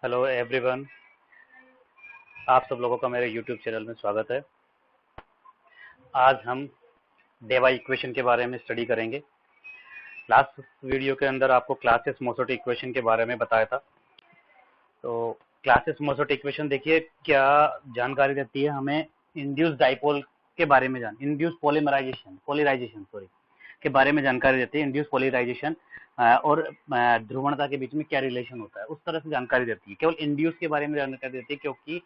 Hello everyone, आप सब लोगों का मेरे यूट्यूब चैनल में स्वागत है। आज हम डेवा इक्वेशन के बारे में स्टडी करेंगे। लास्ट वीडियो के अंदर आपको क्लासेस मोसोट इक्वेशन के बारे में बताया था। तो क्लासेस मोसोट इक्वेशन देखिए क्या जानकारी देती है हमें। इंड्यूस डाइपोल के बारे में इंड्यूस पोलराइजेशन के बारे में जानकारी देती है। इंड्यूस पोलराइजेशन और ध्रुवणता के बीच में क्या रिलेशन होता है, उस तरह से जानकारी देती है। केवल इंड्यूस के बारे में जानकारी देती है, क्योंकि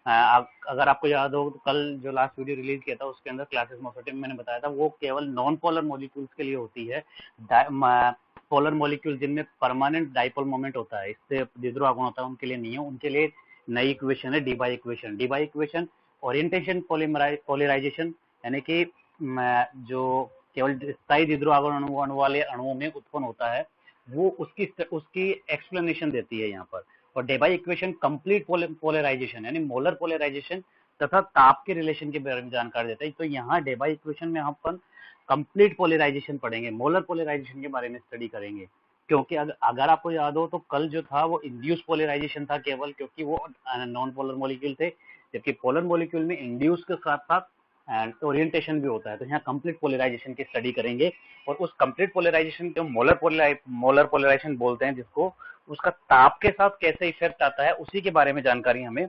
अगर आपको याद हो तो कल जो लास्ट वीडियो रिलीज किया था उसके अंदर क्लासेस मोसोटी में मैंने बताया था वो केवल नॉन पोलर मॉलिक्यूल्स के लिए होती है। पोलर मॉलिक्यूल जिनमें परमानेंट डाइपोल मोमेंट होता है, इससे द्विध्रुव आघूर्ण होता है, उनके लिए नहीं है। उनके लिए नई इक्वेशन है Debye equation. Debye equation orientation polarization, यानी कि जो केवल स्थायी द्विध्रुव आघूर्ण अणु वाले अणुओं में उत्पन्न होता है, वो उसकी एक्सप्लेनेशन देती है यहाँ पर। और डेबाई इक्वेशन कंप्लीट पोलराइजेशन यानी मोलर पोलराइजेशन तथा ताप के रिलेशन के बारे में जानकारी देता है। तो यहाँ डेबाई इक्वेशन में हम अपन कंप्लीट पोलराइजेशन पढ़ेंगे, मोलर पोलराइजेशन के बारे में स्टडी करेंगे। क्योंकि अगर आपको याद हो तो कल जो था वो इंड्यूस पोलराइजेशन था केवल, क्योंकि वो नॉन पोलर मॉलिक्यूल थे, जबकि पोलर मॉलिक्यूल में इंड्यूस के साथ साथ एंड ओरिएंटेशन भी होता है। तो यहाँ कंप्लीट पोलराइजेशन की स्टडी करेंगे और उस कंप्लीट पोलराइजेशन को मोलर पोलराइजेशन बोलते हैं, जिसको उसका ताप के साथ कैसे इफेक्ट आता है उसी के बारे में जानकारी हमें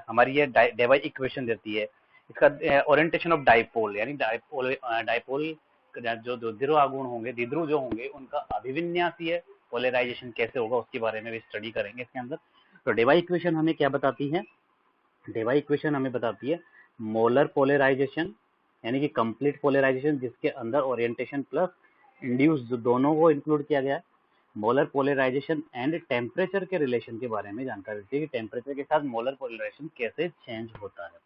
हमारी ये डेबाई इक्वेशन देती है। इसका ओरिएंटेशन ऑफ डाइपोल यानी डाइपोल जो द्विध्रुव आघूर्ण होंगे, द्विध्रुव जो होंगे, उनका अभिविन्यासीय पोलराइजेशन कैसे होगा उसके बारे में भी स्टडी करेंगे इसके अंदर। तो डेबाई इक्वेशन हमें क्या बताती है? डेबाई इक्वेशन हमें बताती है मोलर पोलराइजेशन यानी कि कंप्लीट पोलराइजेशन, जिसके अंदर ओरिएंटेशन प्लस इंड्यूस दोनों को इंक्लूड किया गया है। मोलर पोलराइजेशन एंड टेम्परेचर के रिलेशन के बारे में जानकारी देती है कि टेम्परेचर के साथ मोलर पोलराइजेशन कैसे चेंज होता है।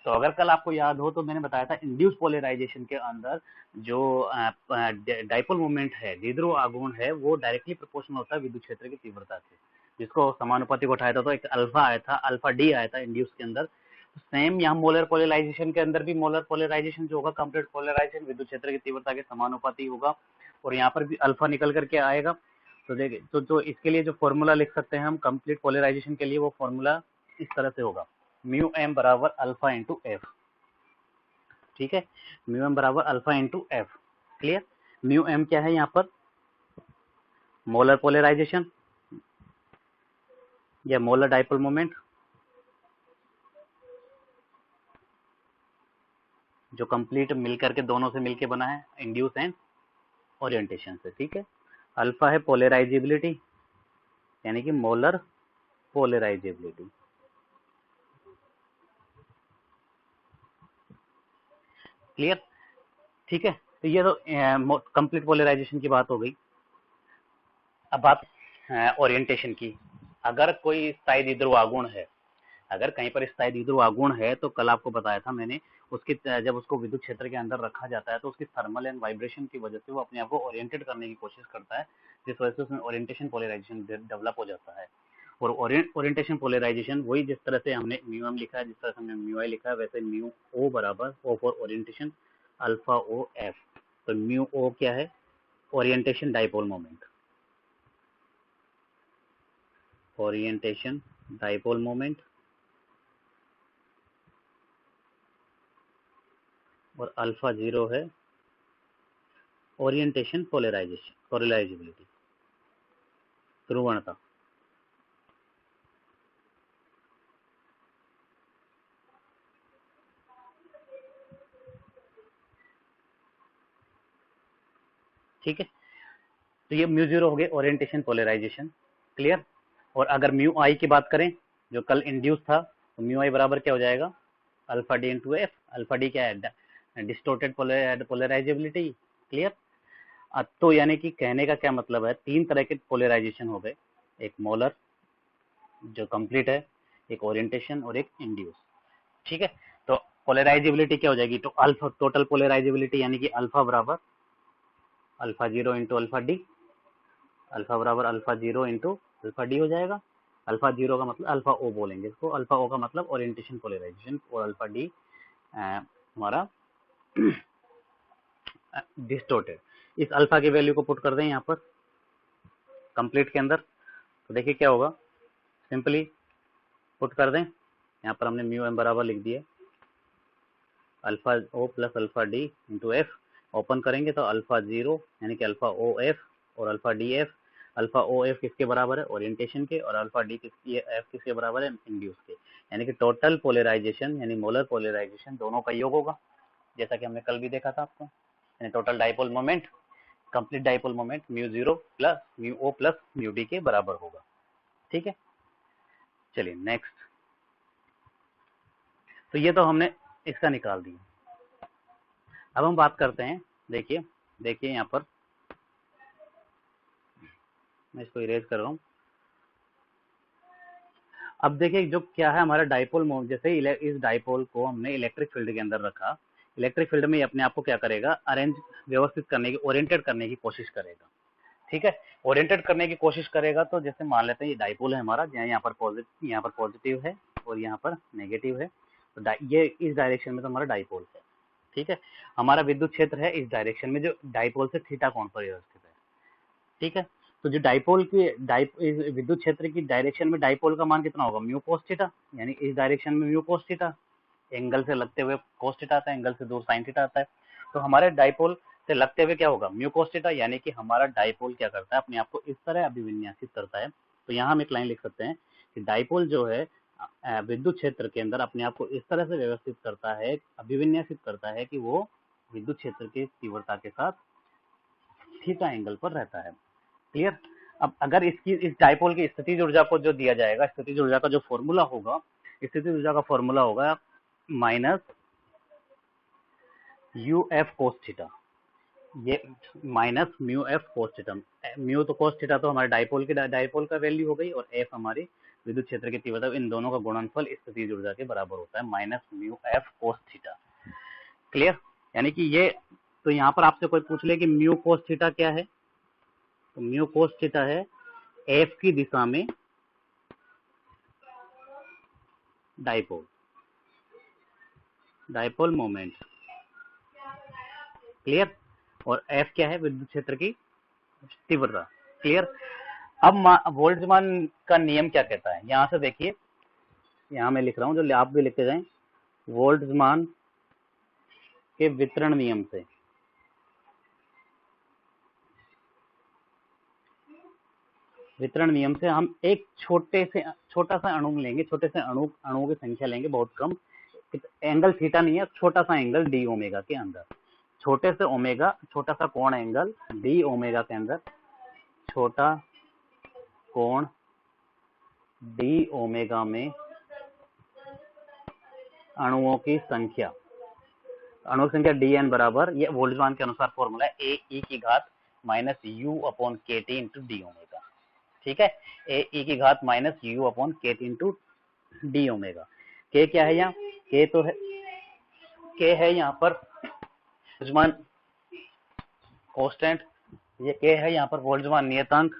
तो अगर कल आपको याद हो तो मैंने बताया था इंड्यूस पोलराइजेशन के अंदर जो डाइपोल मोमेंट है, द्विध्रुव आघूर्ण है, वो डायरेक्टली प्रोपोर्शनल होता है विद्युत क्षेत्र की तीव्रता से। जिसको समानुपाती को उठाया था तो एक अल्फा आया था, अल्फा डी आया था इंड्यूस के अंदर। सेम यहाँ मोलर पोलराइजेशन के अंदर भी मोलर पोलराइजेशन जो होगा, कंप्लीट पोलराइजेशन विद्युत क्षेत्र की तीव्रता के समानुपाती होगा, और यहाँ पर भी अल्फा निकल करके आएगा। तो देखिए, तो इसके लिए जो फॉर्मूला लिख सकते हैं हम कंप्लीट पोलराइजेशन के लिए, वो फॉर्मूला इस तरह से होगा, म्यू एम बराबर अल्फा इंटू एफ। ठीक है, म्यू एम बराबर alpha into f. Clear? Mu m क्या है यहाँ पर? मोलर पोलराइजेशन या मोलर डाइपोल मोमेंट, जो कंप्लीट मिलकर के दोनों से मिलके बना है, इंड्यूस एंड ओरिएंटेशन से। ठीक है, अल्फा है पोलराइजेबिलिटी यानी कि मोलर पोलराइजेबिलिटी। क्लियर? ठीक है, तो ये तो कंप्लीट पोलराइजेशन की बात हो गई। अब बात ओरिएंटेशन की। अगर कोई स्थायी द्विध्रुव आघूर्ण है, अगर कहीं पर स्थायी द्विध्रुव आघूर्ण है, तो कल आपको बताया था मैंने, उसकी जब उसको विद्युत क्षेत्र के अंदर रखा जाता है तो उसकी थर्मल एंड वाइब्रेशन की वजह से वो अपने आप को ओरिएंटेड करने की कोशिश करता है, जिस वजह से उसमें ओरिएंटेशन पोलराइजेशन डेवलप हो जाता है। और ओरिएंटेशन पोलराइजेशन वही जिस तरह से हमने म्यू एम लिखा है, जिस तरह से हमने म्यू आई लिखा है, वैसे म्यू ओ बराबर o for orientation alpha o f. तो म्यू ओ क्या है? Orientation dipole moment, orientation dipole moment, और अल्फा जीरो है ओरिएंटेशन पोलराइजेबिलिटी, ध्रुवणता। ठीक है, तो ये म्यू जीरो हो गया ओरिएंटेशन पोलराइजेशन। क्लियर? और अगर म्यू आई की बात करें जो कल इंड्यूस था, तो म्यू आई बराबर क्या हो जाएगा? Alpha d into F. Alpha D क्या है? Distorted polarisability. क्लियर? तो यानी कि कहने का क्या मतलब है, तीन तरह के पोलराइजेशन हो गए, एक मोलर जो कंप्लीट है, एक ओरिएंटेशन और एक इंड्यूस। ठीक है, तो पोलराइजेबिलिटी क्या हो जाएगी? तो अल्फा टोटल पोलराइजेबिलिटी यानी कि अल्फा बराबर alpha zero into alpha D, alpha बराबर alpha zero into alpha D हो जाएगा। अल्फा जीरो का मतलब अल्फा ओ बोलेंगे इसको, अल्फा ओ का मतलब ओरिएंटेशन पोलराइजेशन, और अल्फा डी हमारा डिस्टोर्टेड। इस अल्फा की वैल्यू को पुट कर दें यहाँ पर कंप्लीट के अंदर, तो देखिए क्या होगा, सिंपली पुट कर दें, यहाँ पर हमने म्यू एम बराबर लिख दिया अल्फा ओ plus alpha d into f. Open करेंगे तो अल्फा 0 यानी कि अल्फा ओ एफ और alpha d f. Alpha o f किसके बराबर है, ओरिएंटेशन के, और अल्फा डी किसकी एफ किसके बराबर है, इंड्यूस के। यानी कि टोटल पोलराइजेशन यानी मोलर पोलराइजेशन दोनों का योग होगा, जैसा कि हमने कल भी देखा था आपको। यानी total dipole moment, complete dipole moment mu 0 plus mu o plus mu d के बराबर होगा। ठीक है, चलिए नेक्स्ट। तो ये तो हमने इसका निकाल दिया। अब हम बात करते हैं, देखिए देखिए यहाँ पर मैं इसको इरेज कर रहा हूँ। अब देखिए जो क्या है हमारा डाइपोल मोमेंट, जैसे इस डाइपोल को हमने इलेक्ट्रिक फील्ड के अंदर रखा, इलेक्ट्रिक फील्ड में अपने आप को क्या करेगा, अरेंज व्यवस्थित करने की, ओरिएंटेड करने की कोशिश करेगा। ठीक है, ओरिएंटेड करने की कोशिश करेगा। तो जैसे मान लेते हैं ये डाइपोल है हमारा, यहाँ पर पॉजिटिव है और यहाँ पर नेगेटिव है, तो ये इस डायरेक्शन में तो हमारा डाइपोल है। ठीक है, हमारा विद्युत क्षेत्र है इस डायरेक्शन में, जो डाइपोल से थीटा कोण पर व्यवस्थित है। ठीक है, तो जो डाइपोल की इस विद्युत क्षेत्र की डायरेक्शन में डाइपोल का मान कितना होगा, म्यू कोस थीटा। यानी इस डायरेक्शन में म्यू कोस थीटा, एंगल से लगते हुए कोस थीटा आता है, एंगल से दूर साइन थीटा आता है। तो हमारे डाइपोल से लगते हुए क्या होगा, म्यू कोस थीटा। यानी कि हमारा डाइपोल क्या करता है, अपने आप को इस तरह अभिविन्यासित करता है। तो यहाँ हम एक लाइन लिख सकते हैं कि डाइपोल जो है विद्युत क्षेत्र के अंदर अपने आप को इस तरह से व्यवस्थित करता है, अभिविन्यासित करता है कि वो विद्युत क्षेत्र की तीव्रता के साथ थीटा एंगल पर रहता है। क्लियर। अब अगर इस डाइपोल की स्थितिज ऊर्जा को जो दिया जाएगा, स्थितिज ऊर्जा का जो फॉर्मूला होगा, स्थितिज ऊर्जा का फॉर्मूला होगा minus U F cos theta, ये minus mu F cos theta. Mu तो कोस थीटा तो हमारे डाइपोल का वैल्यू हो गई, और एफ हमारी विद्युत क्षेत्र की तीव्रता, इन दोनों का गुणनफल स्थितिज ऊर्जा के बराबर होता है, minus mu F cos theta. Clear. यानी कि ये, तो यहाँ पर आपसे कोई पूछ ले कि म्यू कोस थीटा क्या है, तो म्यू कोस थीटा है एफ की दिशा में डाइपोल मोमेंट। क्लियर। और एफ क्या है, विद्युत क्षेत्र की तीव्रता। क्लियर। अब बोल्ट्जमान का नियम क्या कहता है, यहां से देखिए, यहां मैं लिख रहा हूं, जो आप भी लिखते जाएं, बोल्ट्जमान के वितरण नियम से, वितरण नियम से हम एक छोटा सा अणु लेंगे, छोटे से अणुओं की संख्या लेंगे, बहुत कम, एंगल थीटा नहीं है, छोटा सा एंगल डी ओमेगा के अंदर, छोटे से ओमेगा, छोटा सा कोण एंगल डी ओमेगा के अंदर, छोटा कोण डी ओमेगा में अणुओं की संख्या डी एन बराबर, ये बोल्ट्जमान के अनुसार फॉर्मूला है, ए ई की घात माइनस यू अपॉन के टी इंटू डी ओमेगा। ठीक है, ए ई की घात माइनस यू अपॉन के टी इंटू डी ओमेगा। के क्या है यहाँ, के तो है, के है यहाँ पर बोल्ट्जमान कांस्टेंट, ये के है यहाँ पर बोल्ट्जमान नियतांक।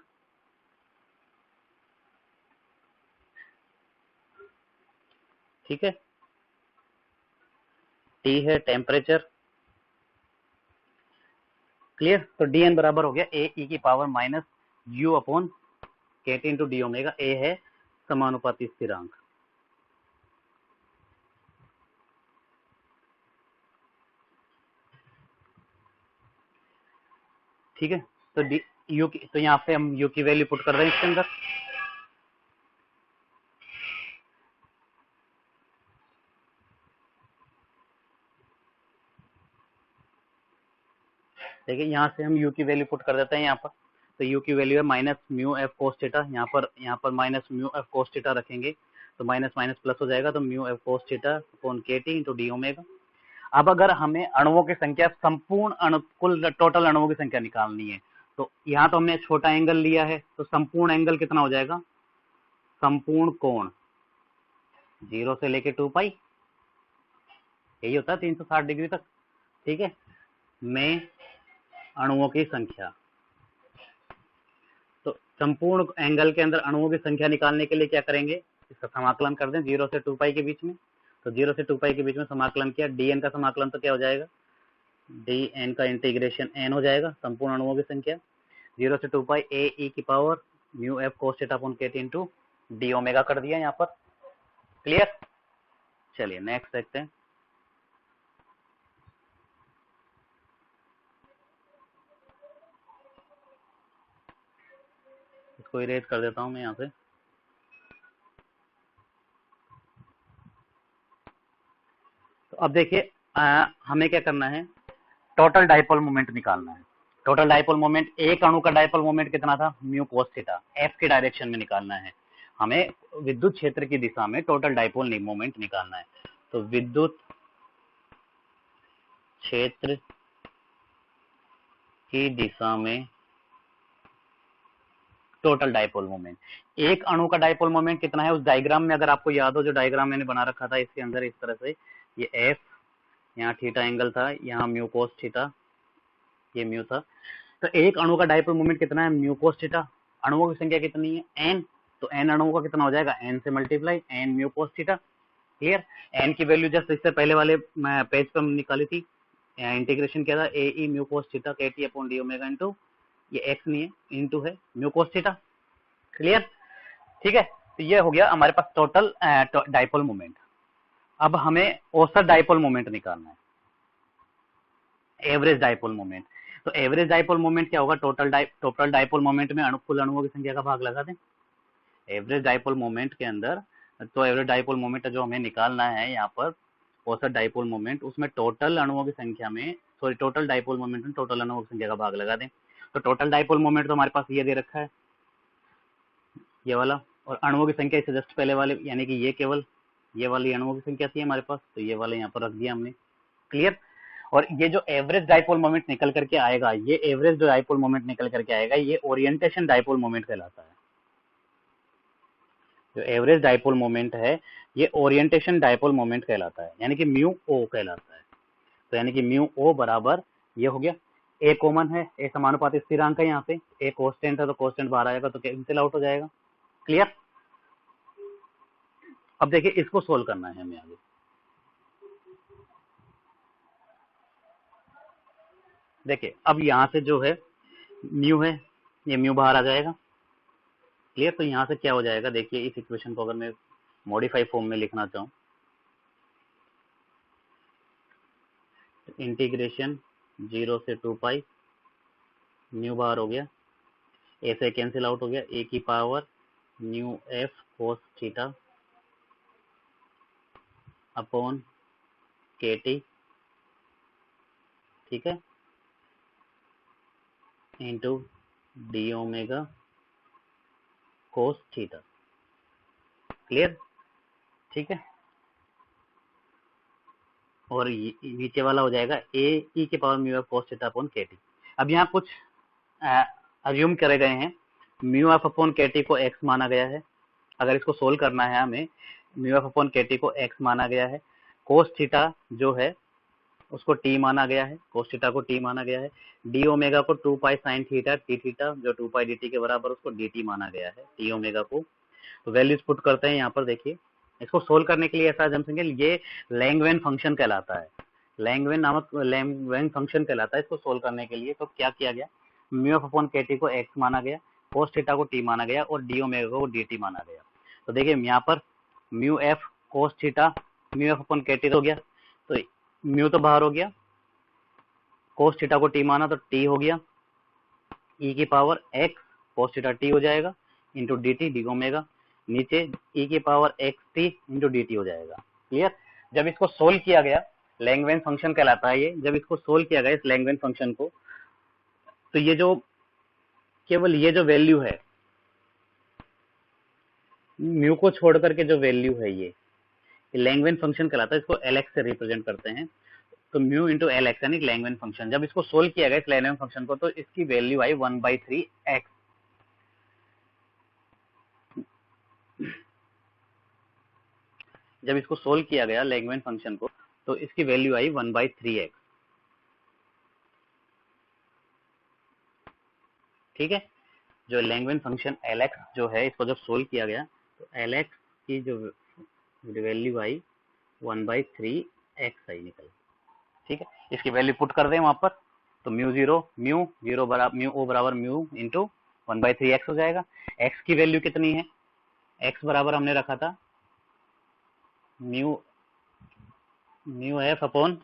ठीक है, टी है टेम्परेचर। क्लियर। तो डी एन बराबर हो गया ए ई की पावर माइनस यू अपॉन के टी इंटू डी ओमेगा। ए है समानुपाती स्थिरांक। ठीक है, तो डी यू की, तो यहाँ पे हम यू की वैल्यू पुट कर रहे हैं इसके अंदर। देखिए यहाँ से हम यू की वैल्यू पुट कर देते हैं यहाँ पर, तो यू की वैल्यू है minus mu F cos theta, यहाँ पर minus mu F cos theta रखेंगे तो माइनस माइनस प्लस हो जाएगा, तो mu F cos theta upon के टी इंटू डी ओमेगा। अब अगर हमें अणुओं की संख्या, संपूर्ण अणु, कुल टोटल अणुओं की संख्या निकालनी है, तो यहाँ तो हमने छोटा एंगल लिया है, तो संपूर्ण एंगल कितना हो जाएगा, संपूर्ण कोण 0 से लेके 2 पाई, यही होता है 360 डिग्री तक। ठीक है, में अणुओं की संख्या, तो संपूर्ण एंगल के अंदर अणुओं की संख्या निकालने के लिए क्या करेंगे, इसका समाकलन कर दें 0 से 2 पाई के बीच में। तो 0 से 2 पाई के बीच में समाकलन किया, डीएन का समाकलन तो क्या हो जाएगा, डी एन का इंटीग्रेशन एन हो जाएगा, संपूर्ण अणुओं की संख्या 0 से 2 पाई ए ई की power mu F cos theta upon के टी इंटू डी ओमेगा कर दिया यहाँ पर। क्लियर? चलिए नेक्स्ट देखते हैं। इसको इरेज कर देता हूं मैं यहाँ से। तो अब देखिए हमें क्या करना है, टोटल डाइपोल मोमेंट निकालना है। टोटल डाइपोल मोमेंट, एक अणु का डाइपोल मोमेंट कितना था, म्यू कोस थीटा, एफ की डायरेक्शन में निकालना है हमें। विद्युत क्षेत्र की दिशा में टोटल डाइपोल मोमेंट निकालना है। तो विद्युत क्षेत्र की दिशा में टोटल डाइपोल मोमेंट, एक अणु का डाइपोल मोमेंट कितना है, उस डायग्राम में अगर आपको याद हो, जो डायग्राम मैंने बना रखा था इसके अंदर इस तरह से, ये एफ, यहाँ थीटा एंगल था, यहाँ म्यू कोस थीटा, ये म्यू था। तो एक अणु का डाइपोल मोमेंट कितना है, म्यू कोस थीटा। अणुओं की संख्या कितनी है, एन, तो एन अणुओं का कितना हो जाएगा, एन से multiply n mu cos theta. Clear? N की वैल्यू जस्ट इससे पहले वाले पेज पर निकाली थी, इंटीग्रेशन किया था, ए ई म्यू कोस थीटा के T upon D omega into, ये एक्स नहीं है, इंटू है म्यू कोस थीटा। क्लियर? ठीक है, तो ये हो गया हमारे पास टोटल डाइपोल मोमेंट। अब हमें औसत डाइपोल मोमेंट निकालना है, एवरेज डाइपोल मोमेंट। तो एवरेज डाइपोल मोमेंट क्या होगा, टोटल डाइपोल मोमेंट में कुल अणुओं की संख्या का भाग लगा दें। एवरेज डाइपोल मोमेंट के अंदर, तो एवरेज डाइपोल मोमेंट जो हमें निकालना है यहाँ पर, औसत डाइपोल मोमेंट, उसमें टोटल अणुओं की संख्या में, सॉरी टोटल डाइपोल मोमेंट में टोटल अणुओं की संख्या का भाग लगा दें। तो टोटल डाइपोल मोमेंट तो हमारे पास ये दे रखा है, ये वाला, और अणुओं की संख्या इससे जस्ट पहले वाले, यानी कि ये केवल ये वाली अणुओं की संख्या थी हमारे पास, तो ये वाले यहाँ पर रख दिया हमने। क्लियर? और ये जो एवरेज डाइपोल मोमेंट निकल करके आएगा, ये एवरेज जो डाइपोल मोमेंट निकल करके आएगा, ये ओरिएंटेशन डाइपोल मोमेंट कहलाता है। जो एवरेज डाइपोल मोमेंट है, ये ओरिएंटेशन डाइपोल मोमेंट कहलाता है, यानी कि म्यू ओ कहलाता है। तो यानी कि म्यू ओ बराबर, ये हो गया, ए कॉमन है, ए समानुपाती स्थिरांक है, यहाँ पे ए कांस्टेंट है, तो कांस्टेंट बाहर आएगा, तो कैंसिल आउट हो जाएगा। क्लियर? अब देखिए इसको सोल्व करना है हमें आगे। देखिए अब यहाँ से जो है म्यू है, ये म्यू बाहर आ जाएगा। क्लियर? तो यहाँ से क्या हो जाएगा, देखिए इस इक्वेशन को अगर मैं मॉडिफाई फॉर्म में लिखना चाहूँ, इंटीग्रेशन 0 से 2 पाई, म्यू बाहर हो गया, ए से कैंसिल आउट हो गया, ए की power mu F cos theta upon के टी, ठीक है, इंटू डी ओमेगा कोस थीटा। क्लियर? ठीक है, और नीचे वाला हो जाएगा ए ई की power mu F cos theta upon के टी। अब यहाँ कुछ अज्यूम करे गए हैं, म्यू एफ अपॉन के टी को एक्स माना गया है। अगर इसको सोल्व करना है हमें, म्यू एफ अपॉन के टी को एक्स माना गया है, कोस थीटा जो है उसको टी माना गया है, कोस थीटा को टी माना गया है, डी ओमेगा को 2 pi sine theta T theta जो 2 पाई डी टी के बराबर, उसको डी टी माना गया है, टी ओमेगा को। तो वैल्यूज पुट करते हैं यहाँ पर। देखिए इसको सोल्व करने के लिए ऐसा समझेंगे, ये लैंगवेन फंक्शन कहलाता है, लैंगवेन नामक लैंगवेन फंक्शन कहलाता है इसको सोल्व करने के लिए। तो क्या किया गया, म्यू एफ अपॉन के टी को एक्स माना गया, कोस थीटा को टी माना गया, और डी ओमेगा को डी टी माना गया। तो देखिए यहाँ पर mu F cos theta, mu F upon के टी हो गया, तो म्यू तो बाहर हो गया, कोस थीटा को टी माना तो टी हो गया, ई की power x cos theta T हो जाएगा, into D T D omega, नीचे ई की power x T into D T हो जाएगा। क्लियर? जब इसको सोल्व किया गया, लैंगवेन फंक्शन कहलाता है ये, जब इसको सोल्व किया गया इस लैंगवेन फंक्शन को, तो ये जो केवल ये जो वैल्यू है, म्यू को छोड़ करके जो वैल्यू है, ये लैंगवेन फंक्शन कहलाता है, इसको एल एक्स से रिप्रेजेंट करते हैं। तो म्यू इंटू एल एक्स यानी लैंगवेन फंक्शन, जब इसको सोल्व किया गया इस लैंगवेन फंक्शन को, तो इसकी वैल्यू आई 1/3 एक्स। जब इसको सोल्व किया गया लैंगवेन फंक्शन को, तो इसकी वैल्यू आई 1/3 एक्स। ठीक है, जो लैंगवेन फंक्शन एल एक्स जो है, इसको जब सोल्व किया गया, तो एल एक्स की जो वैल्यू आई 1/3 एक्स आई निकल। ठीक है, इसकी वैल्यू पुट कर दें वहां पर, तो म्यू ओ बराबर म्यू इंटू 1/3 एक्स हो जाएगा। एक्स की वैल्यू कितनी है, एक्स बराबर हमने रखा था mu mu F upon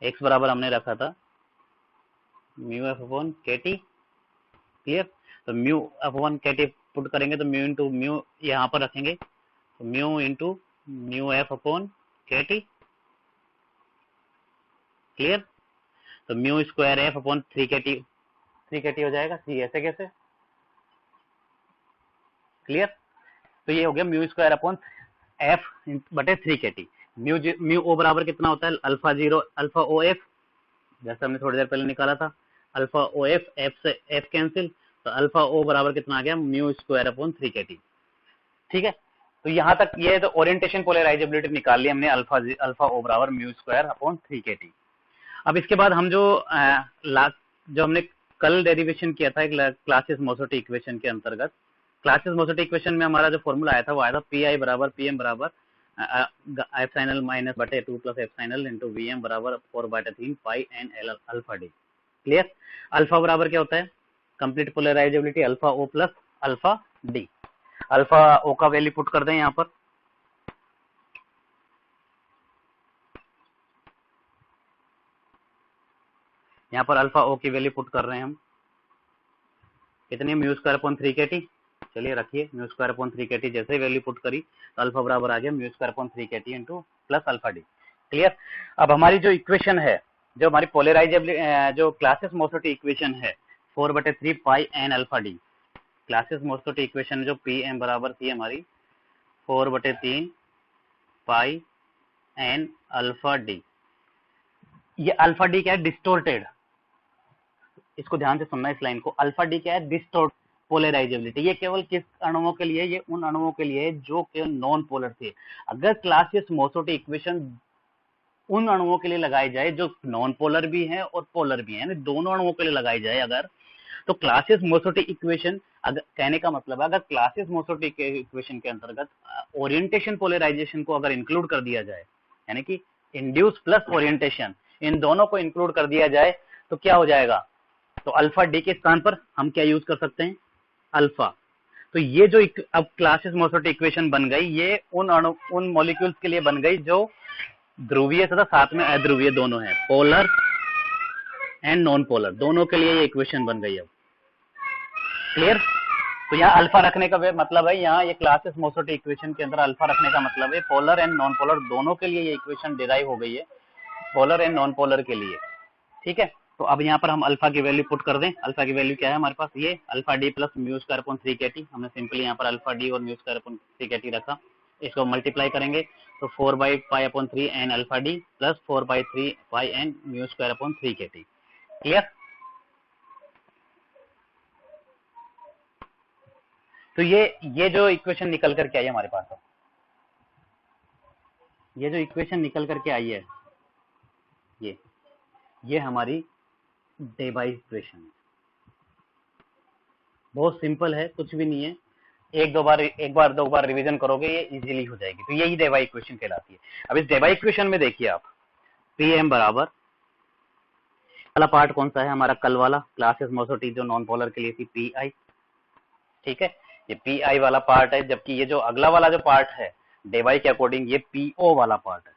x बराबर हमने रखा था म्यू एफ अपॉन के टी। क्लियर। तो म्यू अपॉन के टी पुट करेंगे तो म्यू इंटू म्यू यहाँ पर रखेंगे तो mu into mu F upon के टी। क्लियर। तो म्यू स्क्वायर एफ अपॉन 3 के टी हो जाएगा। सी ऐसे कैसे। क्लियर। तो ये हो गया म्यू स्क्वायर अपॉन एफ बटे 3 के टी। म्यू ओ बराबर कितना होता है अल्फा 0 अल्फा ओ एफ, जैसे हमने थोड़ी देर पहले निकाला था अल्फा ओ एफ, एफ से एफ कैंसिल, तो अल्फा ओ बराबर कितना आ गया म्यू स्क्वायर अपॉन 3 के टी। ठीक है। तो यहाँ तक ये तो ओरिएंटेशन पोलराइजेबिलिटी निकाल ली हमने अल्फा ओ बराबर म्यू स्क्वायर अपॉन 3 के टी। अब इसके बाद हम जो हमने कल डेरिवेशन किया था एक क्लासियस मोसोटी इक्वेशन के अंतर्गत, क्लासियस मोसोटी इक्वेशन में हमारा जो फॉर्मूला आया था वो आया था पी आई बराबर पी एम बराबर एफ साइन एल माइनस बटे 2 plus F sine L into V M बराबर 4/3 pi N L alpha D. Clear. Alpha बराबर क्या होता है कंप्लीट पोलराइजेबिलिटी अल्फा ओ plus alpha D. Alpha O का वैल्यू पुट कर दें यहाँ पर, यहाँ पर अल्फा ओ की वैल्यू पुट कर रहे हैं हम कितनी म्यू स्क्वायर अपॉन 3 के टी। चलिए रखिए म्यू स्क्वायर अपॉन 3 के टी जैसे ही वैल्यू पुट करी तो अल्फा बराबर आ गया म्यू स्क्वायर अपॉन 3 के T into plus alpha D. Clear. अब हमारी जो इक्वेशन है जो हमारी पोलराइजेबिलिटी जो क्लासियस मोसोटी इक्वेशन है 4/3 pi N alpha D. Clausius Mossotti equation जो पी एम बराबर थी हमारी 4/3 पाई एन अल्फा डी। ये अल्फा डी क्या है डिस्टोर्टेड, इसको ध्यान से सुनना इस लाइन को। अल्फा डी क्या है डिस्टोर्ट पोलराइजेबिलिटी। ये केवल किस अणुओं के लिए, ये उन अणुओं के लिए जो केवल नॉन पोलर थे। अगर क्लासियस मोसोटी इक्वेशन उन अणुओं के लिए लगाई जाए जो नॉन पोलर भी हैं और पोलर भी हैं, यानी दोनों अणुओं के लिए लगाई जाए अगर, तो क्लासियस मोसोटी इक्वेशन अगर कहने का मतलब है अगर क्लासियस मोसोटी इक्वेशन के अंतर्गत ओरिएंटेशन पोलराइजेशन को अगर इंक्लूड कर दिया जाए, यानी कि इंड्यूस प्लस ओरिएंटेशन इन दोनों को इंक्लूड कर दिया जाए तो क्या हो जाएगा। तो अल्फा डी के स्थान पर हम क्या यूज कर सकते हैं अल्फा। तो ये जो अब क्लासियस मोसोटी इक्वेशन बन गई ये उन मॉलिक्यूल्स के लिए बन गई जो ध्रुवीय तथा साथ में अध्रुवीय दोनों है, पोलर एंड नॉन पोलर दोनों के लिए ये इक्वेशन बन गई अब। क्लियर। तो यहाँ अल्फा रखने का मतलब है, यहाँ ये क्लासियस मोसोटी इक्वेशन के अंदर अल्फा रखने का मतलब है पोलर एंड नॉन पोलर दोनों के लिए ये इक्वेशन डिराइव हो गई है, पोलर एंड नॉन पोलर के लिए। ठीक है। तो अब यहाँ पर हम अल्फा की वैल्यू पुट कर दें। अल्फा की वैल्यू क्या है हमारे पास ये alpha D plus mu square upon 3 के टी। हमने सिंपली यहाँ पर अल्फा डी और म्यू स्क्वायर अपॉन 3 के टी रखा, इसको मल्टीप्लाई करेंगे तो 4/π/3 N alpha D plus 4/3 pi N mu square upon 3 के टी। क्लियर। तो ये जो इक्वेशन निकल करके आई है हमारे पास, ये जो इक्वेशन निकल करके आई है ये हमारी डेबाई इक्वेशन है। बहुत सिंपल है, कुछ भी नहीं है, एक बार दो बार रिवीजन करोगे ये इजीली हो जाएगी। तो यही डेबाई इक्वेशन कहलाती है। अब इस डेबाई इक्वेशन में देखिए आप पी एम बराबर वाला पार्ट कौन सा है हमारा कल वाला क्लासियस मोसोटी जो नॉन पोलर के लिए थी पी आई। ठीक है, ये पी आई वाला पार्ट है, जबकि ये जो अगला वाला जो पार्ट है डेबाई के अकॉर्डिंग ये पीओ वाला पार्ट है,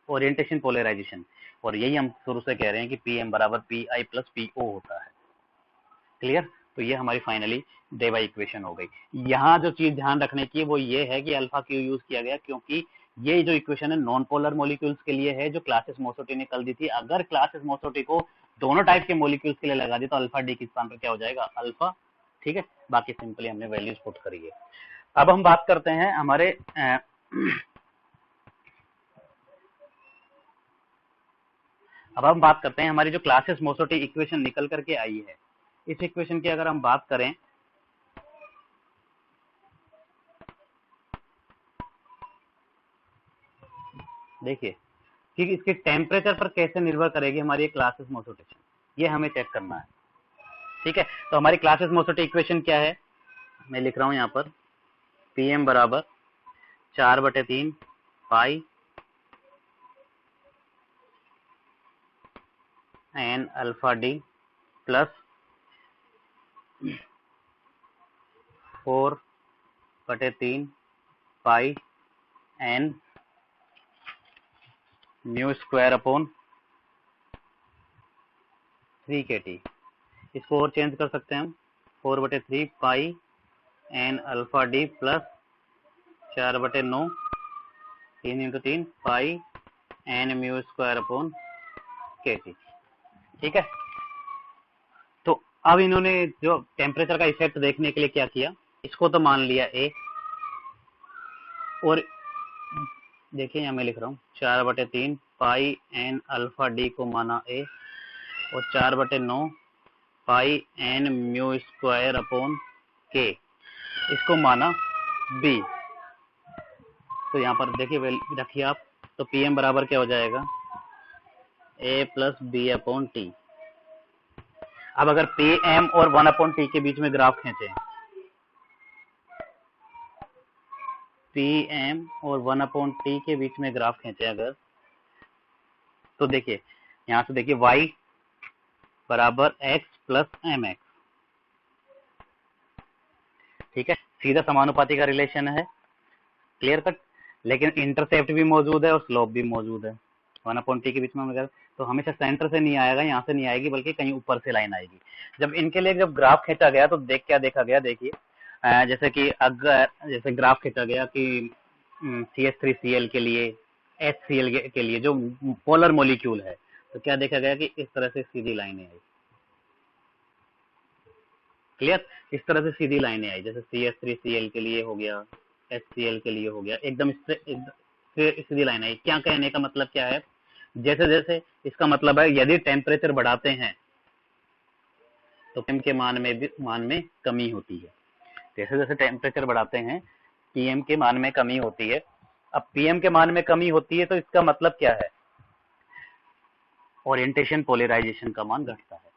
ओरिएंटेशन पोलराइजेशन। और यही हम शुरू से कह रहे हैं कि पी एम बराबर पी आई प्लस पीओ होता है। क्लियर। तो ये हमारी फाइनली डेबाई इक्वेशन हो गई। यहाँ जो चीज ध्यान रखने की वो ये है कि अल्फा क्यों यूज किया गया, क्योंकि ये जो इक्वेशन है नॉन पोलर मॉलिक्यूल्स के लिए है जो क्लासियस मोसोटी ने कल दी थी। अगर क्लासियस मोसोटी को दोनों टाइप के मॉलिक्यूल्स के लिए लगा दी तो अल्फा डी के स्थान पर क्या हो जाएगा अल्फा। ठीक है, बाकी सिंपली हमने वैल्यूज पुट करी है। अब हम बात करते हैं हमारे अब हम बात करते हैं हमारी जो क्लासियस मोसोटी इक्वेशन निकल करके आई है, इस इक्वेशन की अगर हम बात करें देखिए कि इसके टेम्परेचर पर कैसे निर्भर करेगी हमारी क्लासियस मोसोटी, ये हमें चेक करना है। ठीक है, तो हमारी क्लासियस मोसोटी इक्वेशन क्या है, मैं लिख रहा हूं यहाँ पर पी एम बराबर 4/3 pi N alpha D plus 4/3 pi N mu square upon 3 kT। इसको और चेंज कर सकते हैं हम, 4/3 pi N alpha D plus 4/9 3 × 3 pi N mu square upon kT। ठीक है, तो अब इन्होंने जो टेम्परेचर का इफेक्ट देखने के लिए क्या किया, इसको तो मान लिया ए, और देखिए यहाँ मैं लिख रहा हूँ 4/3 पाई एन अल्फा डी को माना ए, और 4/9 पाई एन म्यू स्क्वायर अपॉन के इसको माना बी। तो यहाँ पर देखिए रखिए आप, तो पी एम बराबर क्या हो जाएगा, ए प्लस बी अपॉन टी। अब अगर पी एम और 1/t के बीच में ग्राफ खींचे, पी एम और 1/t के बीच में ग्राफ खींचे अगर, तो देखिए यहां से देखिए y बराबर x प्लस एम एक्स। ठीक है, सीधा समानुपाती का रिलेशन है, क्लियर कट। लेकिन इंटरसेप्ट भी मौजूद है और स्लोप भी मौजूद है 1/t के बीच में अगर, तो हमेशा सेंटर से नहीं आएगा, यहाँ से नहीं आएगी, बल्कि कहीं ऊपर से लाइन आएगी। जब इनके लिए जब ग्राफ खींचा गया तो क्या देखा गया, देखिए जैसे कि अगर जैसे ग्राफ खींचा गया कि CH3Cl के लिए, HCl के लिए जो पोलर मॉलिक्यूल है, तो क्या देखा गया कि इस तरह से सीधी लाइनें आई, क्लियर, इस तरह से सीधी लाइनें आई, जैसे CH3Cl के लिए हो गया, HCl के लिए हो गया, एकदम सीधी लाइन आई। क्या कहने का मतलब क्या है, जैसे जैसे इसका मतलब है यदि टेम्परेचर बढ़ाते हैं तो पीएम के मान में कमी होती है। जैसे जैसे टेम्परेचर बढ़ाते हैं पीएम के मान में कमी होती है। अब पीएम के मान में कमी होती है तो इसका मतलब क्या है, ओरिएंटेशन पोलराइजेशन का मान घटता है।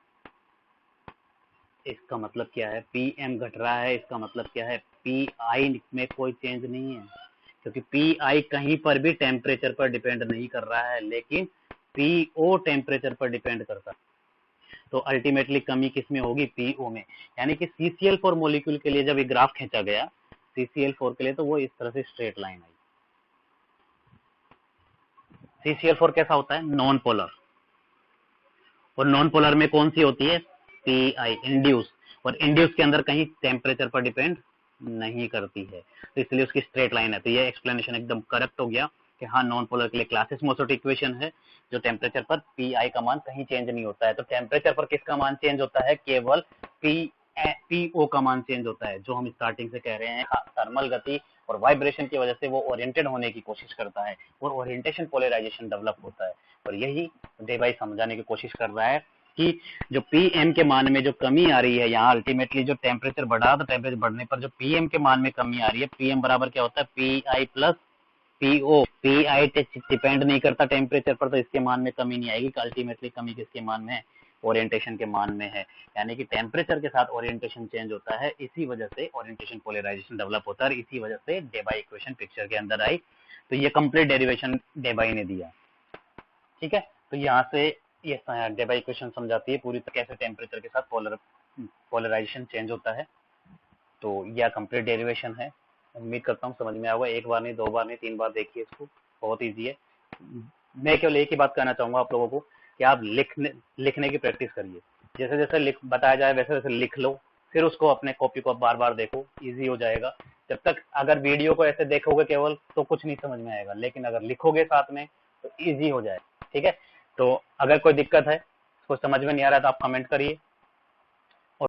इसका मतलब क्या है, पीएम घट रहा है, इसका मतलब क्या है, पीआई में कोई चेंज नहीं है, क्योंकि पीआई कहीं पर भी टेम्परेचर पर डिपेंड नहीं कर रहा है, लेकिन पीओ टेम्परेचर पर डिपेंड करता है। तो अल्टीमेटली कमी किस में होगी, पीओ में। यानी कि CCl4 मॉलिक्यूल के लिए जब ये ग्राफ खींचा गया CCl4 के लिए, तो वो इस तरह से स्ट्रेट लाइन आई। CCl4 कैसा होता है, नॉन पोलर, और नॉन पोलर में कौन सी होती है, पीआई इंड्यूस, और इंड्यूस के अंदर कहीं टेम्परेचर पर डिपेंड नहीं करती है, तो इसलिए उसकी स्ट्रेट लाइन है। तो ये एक्सप्लेनेशन एकदम करेक्ट हो गया कि हाँ, नॉन पोलर के लिए क्लासियस-मोसर्ट इक्वेशन है, जो टेम्परेचर पर पीआई का मान कहीं चेंज नहीं होता है। तो टेम्परेचर पर किसका मान चेंज होता है, केवल पीओ का मान चेंज होता है, जो हम स्टार्टिंग से कह रहे हैं। हाँ, थर्मल गति और वाइब्रेशन की वजह से वो ओरिएंटेड होने की कोशिश करता है और ओरिएंटेशन पोलराइजेशन डेवलप होता है। और यही देवाई समझाने की कोशिश कर रहा है कि जो पीएम के मान में जो कमी आ रही है, यहाँ अल्टीमेटली जो टेम्परेचर बढ़ा, तो टेम्परेचर बढ़ने पर जो पीएम के मान में कमी आ रही है, पीएम बराबर क्या होता है, pi plus PO. Pi depend नहीं करता टेम्परेचर पर, तो इसके मान में कमी नहीं आएगी। अल्टीमेटली कमी किसके मान में है, ओरिएंटेशन के मान में है। यानी कि टेम्परेचर के साथ ओरिएंटेशन चेंज होता है, इसी वजह से ओरिएंटेशन पोलराइजेशन डेवलप होता है, इसी वजह से डेबाई इक्वेशन पिक्चर के अंदर आई। तो ये कंप्लीट डेरिवेशन डेबाई ने दिया, ठीक है। तो यहाँ से ये डेबाई इक्वेशन समझाती है पूरी तरह कैसे टेम्परेचर के साथ पोलराइजेशन चेंज होता है। तो यह कंप्लीट डेरिवेशन है, उम्मीद करता हूँ समझ में आएगा। एक बार नहीं, 2 बार नहीं, 3 बार देखिए इसको, बहुत ईजी है। मैं केवल एक ही बात कहना चाहूंगा आप लोगों को कि आप लिखने की प्रैक्टिस करिए। जैसे जैसे बताया जाए वैसे वैसे लिख लो, फिर उसको अपने कॉपी को बार बार देखो, इजी हो जाएगा। जब तक अगर वीडियो को ऐसे देखोगे केवल तो कुछ नहीं समझ में आएगा, लेकिन अगर लिखोगे साथ में तो इजी हो जाएगा, ठीक है। तो अगर कोई दिक्कत है, कुछ समझ में नहीं आ रहा तो आप कमेंट करिए,